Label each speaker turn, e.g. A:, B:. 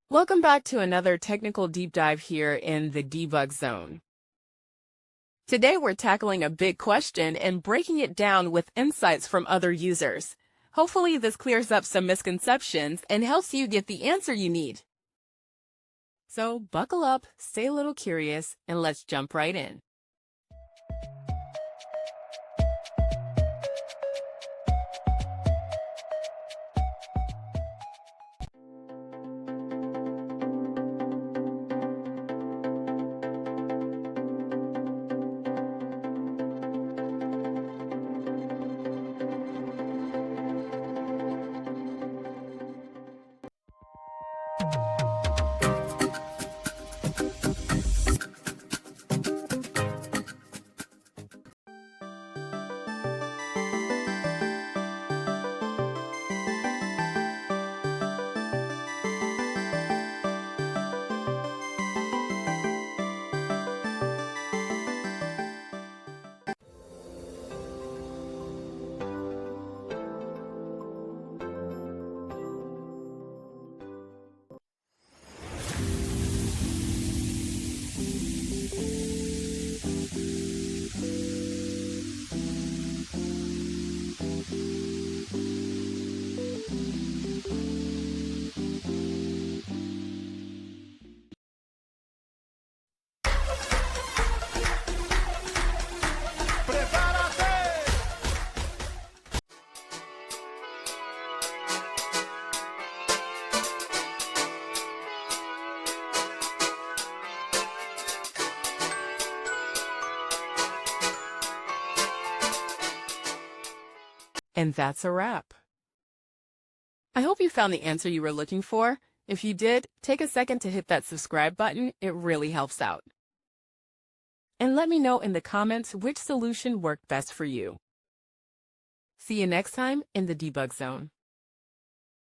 A: Welcome back to another technical deep dive here in the debug zone. Today we're tackling a big question and breaking it down with insights from other users. Hopefully this clears up some misconceptions and helps you get the answer you need. So buckle up, stay a little curious, and let's jump right in. And that's a wrap. I hope you found the answer you were looking for. If you did, take a second to hit that subscribe button. It really helps out. And let me know in the comments which solution worked best for you. See you next time in the debug zone.